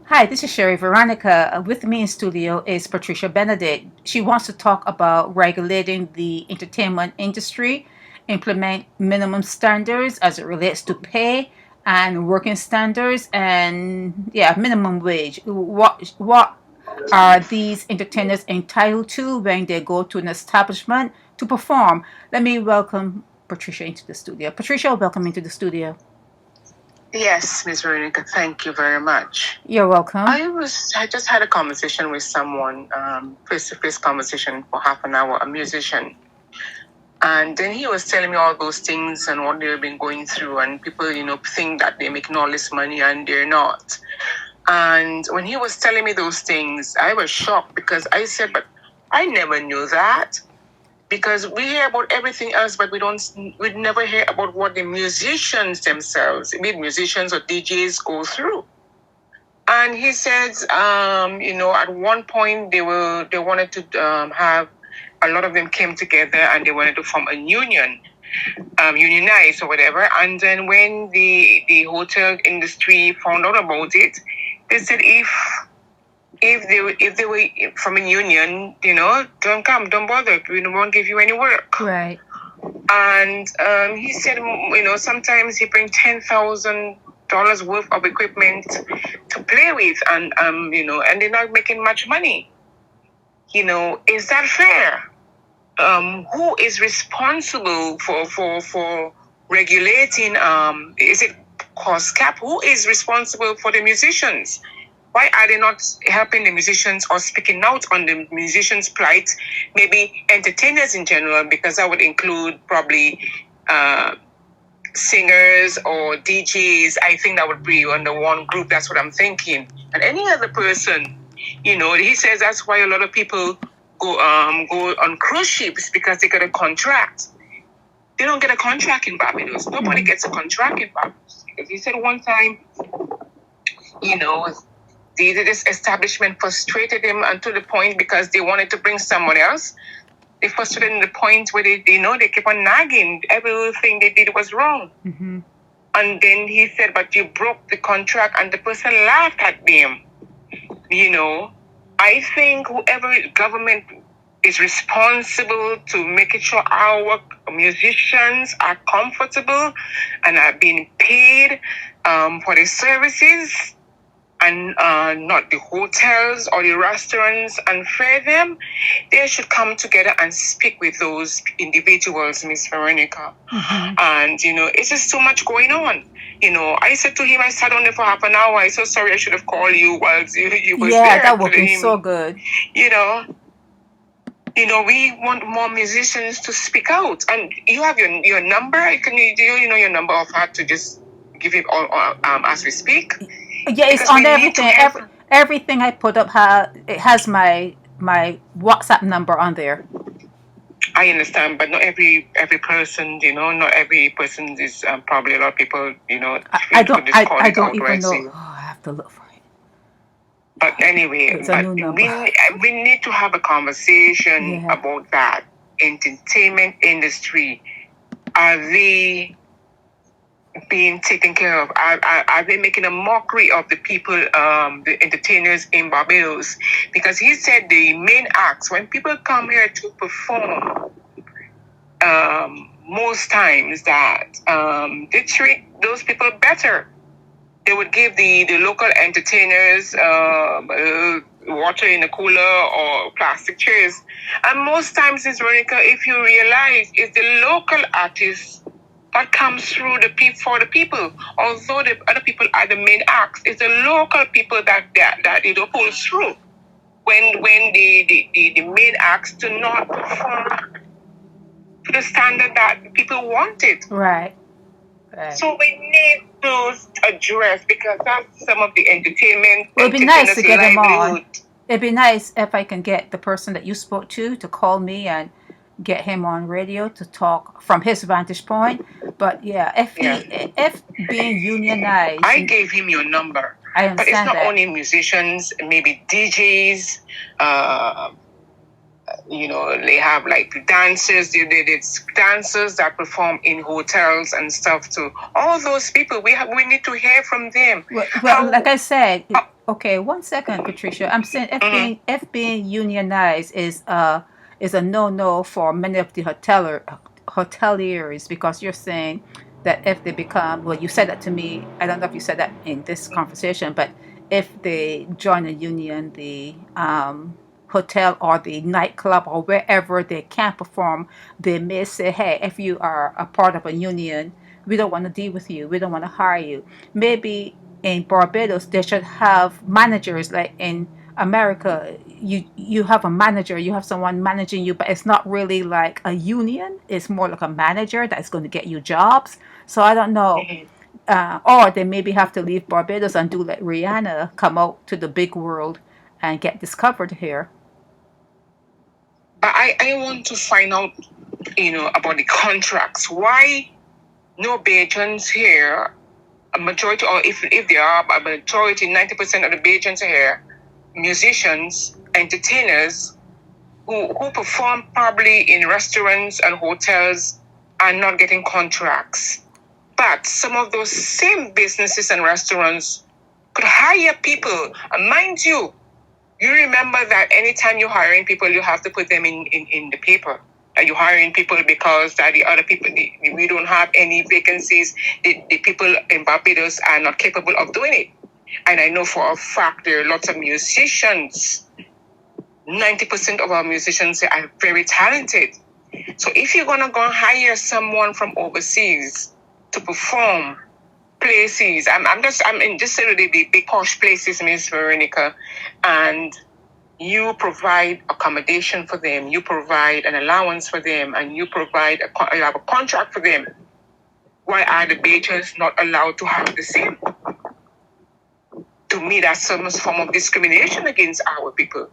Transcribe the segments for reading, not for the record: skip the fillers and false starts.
Hi, this is Sherry Veronica. With me in studio is Patricia Benedict. She wants to talk about regulating the entertainment industry, implement minimum standards as it relates to pay and working standards, and minimum wage. What are these entertainers entitled to when they go to an establishment to perform? Let me welcome Patricia into the studio. Patricia, welcome into the studio. Yes, Ms. Veronica, thank you very much. You're welcome. I just had a conversation with someone, face-to-face conversation for half an hour, a musician. And then he was telling me all those things and what they've been going through, and people, think that they're making all this money and they're not. And when he was telling me those things, I was shocked because I said, but I never knew that. Because we hear about everything else, but we never hear about what the musicians themselves, be it musicians or DJs, go through. And he says, at one point they wanted to have, a lot of them came together and they wanted to form a union, unionize or whatever. And then when the hotel industry found out about it, they said if they were from a union, don't come, don't bother. We won't give you any work. Right. And he said, sometimes he brings $10,000 worth of equipment to play with, and and they're not making much money. Is that fair? Who is responsible for regulating? Is it cost cap? Who is responsible for the musicians? Why are they not helping the musicians or speaking out on the musicians' plight? Maybe entertainers in general, because that would include probably singers or DJs. I think that would be under one group. That's what I'm thinking. And any other person, he says that's why a lot of people go on cruise ships, because they get a contract. They don't get a contract in Barbados. Nobody gets a contract in Barbados. Because he said one time, this establishment frustrated him until the point, because they wanted to bring someone else. They frustrated him to the point where they kept on nagging. Everything they did was wrong. Mm-hmm. And then he said, but you broke the contract, and the person laughed at them. I think whoever government is responsible to making sure our musicians are comfortable and are being paid for their services, and not the hotels or the restaurants unfair them, they should come together and speak with those individuals, Miss Veronica. Mm-hmm. And, it's just too much going on. I said to him, I sat on there for half an hour. I'm so sorry, I should have called you while you was there. Yeah, that would be so good. We want more musicians to speak out. And you have your number. Can you your number of heart to just give it all as we speak? Yeah, it's on everything. Everything I put up it has my WhatsApp number on there. I understand, but not every person, not every person is probably a lot of people, I don't even know. I have to look for it. But anyway, we need to have a conversation about that. Entertainment industry, are they being taken care of? Are they making a mockery of the people, the entertainers in Barbados? Because he said the main acts, when people come here to perform, most times that they treat those people better. They would give the local entertainers water in a cooler or plastic chairs. And most times, Ms. Veronica, if you realize, it's the local artists that comes through for the people. Although the other people are the main acts, it's the local people that pulls through. When the main acts do not perform to the standard that people wanted. Right. So we need to address, because that's some of the entertainment. Well, it'd be nice to get them on. It'd be nice if I can get the person that you spoke to call me and get him on radio to talk from his vantage point. But if being unionized, I gave him your number. I understand. But it's not only musicians, maybe DJs. They have like dancers. It's dancers that perform in hotels and stuff too. All those people, we need to hear from them. Well, like I said, Okay, 1 second, Patricia. I'm saying F being unionized is a no for many of the hoteliers, because you're saying that if they become, well, you said that to me. I don't know if you said that in this conversation, but if they join a union, the hotel or the nightclub or wherever they can't perform, they may say, hey, if you are a part of a union, we don't want to deal with you. We don't want to hire you. Maybe in Barbados they should have managers, like in America. You have a manager, you have someone managing you, but it's not really like a union. It's more like a manager that's going to get you jobs. So I don't know. Or they maybe have to leave Barbados and do like Rihanna, come out to the big world and get discovered here. I want to find out, about the contracts. Why no Bajans here? A majority, or if there are a majority, 90% of the Bajans here, musicians, entertainers who perform probably in restaurants and hotels, are not getting contracts. But some of those same businesses and restaurants could hire people. And mind you, you remember that anytime you're hiring people, you have to put them in the paper. You're hiring people because that the other people, we don't have any vacancies. The people in Barbados are not capable of doing it. And I know for a fact there are lots of musicians. 90% of our musicians are very talented. So if you're going to go hire someone from overseas to perform places, I'm in just the big posh places, Miss Veronica, and you provide accommodation for them, you provide an allowance for them, and you have a contract for them. Why are the Bajans not allowed to have the same? To me, that's some form of discrimination against our people.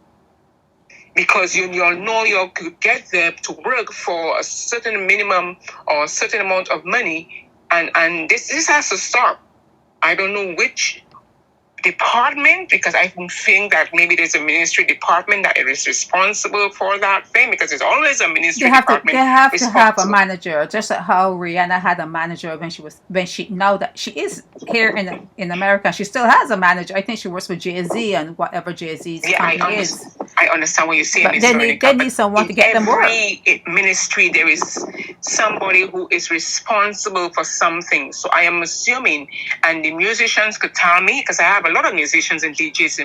Because you know you could get them to work for a certain minimum or a certain amount of money, and this has to stop. I don't know which department, because I think that maybe there's a ministry department that is responsible for that thing, because there's always a ministry department. They have to have a manager, just like how Rihanna had a manager now that she is here in America, she still has a manager. I think she works for Jay-Z and whatever Jay-Z's company is. I understand what you're saying, but they need someone to get them work. In every ministry, there is somebody who is responsible for something. So I am assuming, and the musicians could tell me, because I have a lot of musicians and DJs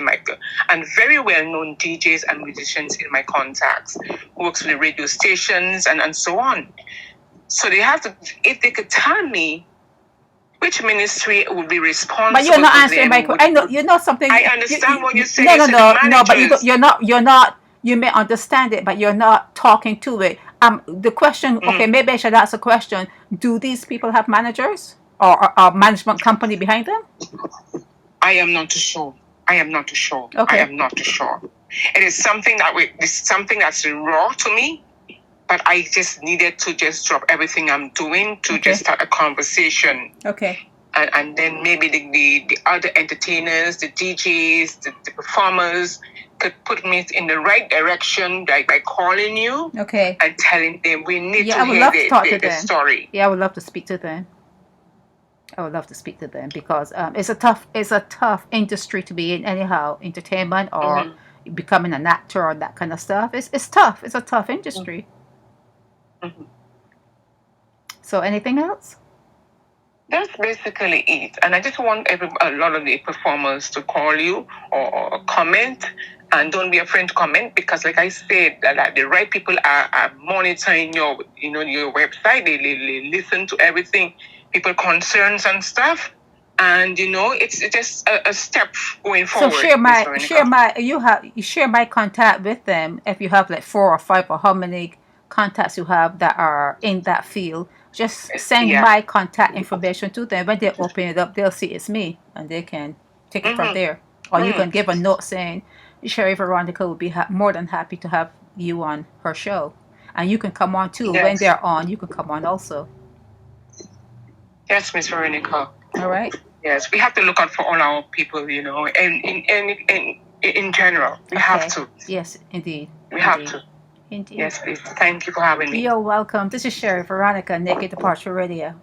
and very well-known DJs and musicians in my contacts, who works for the radio stations and so on. So they have to, if they could tell me which ministry would be responsible. But you're not answering my question. I know you know something. I understand what you're saying. No. But you're not. You may understand it, but you're not talking to it. The question. Okay, maybe I should ask a question. Do these people have managers or a management company behind them? I am not too sure. Okay. I am not too sure. It is something that's raw to me. But I just needed to just drop everything I'm doing to just start a conversation. Okay. And then maybe the other entertainers, the DJs, the performers could put me in the right direction by calling you. Okay. And telling them we need to hear the story. Yeah, I would love to speak to them. Because it's a tough industry to be in anyhow, entertainment or becoming an actor or that kind of stuff. It's tough. It's a tough industry. Mm-hmm. So anything else? That's basically it. And I just want a lot of the performers to call you or comment. And don't be afraid to comment, because like I said, that the right people are monitoring your website. They listen to everything, people concerns and stuff. And it's just a step going forward. So share my contact with them. If you have like 4 or 5 or how many contacts you have that are in that field, just send my contact information to them. When they open it up, they'll see it's me and they can take it from there. Or you can give a note saying Sherry Veronica will be more than happy to have you on her show, and you can come on too. When they're on, you can come on also. Yes, Miss Veronica. All right. Yes, we have to look out for all our people, and in general, we have to. Yes, indeed. We have to. Indeed. Yes, please. Thank you for having me. You're welcome. This is Sherry Veronica, Naked Departure Radio.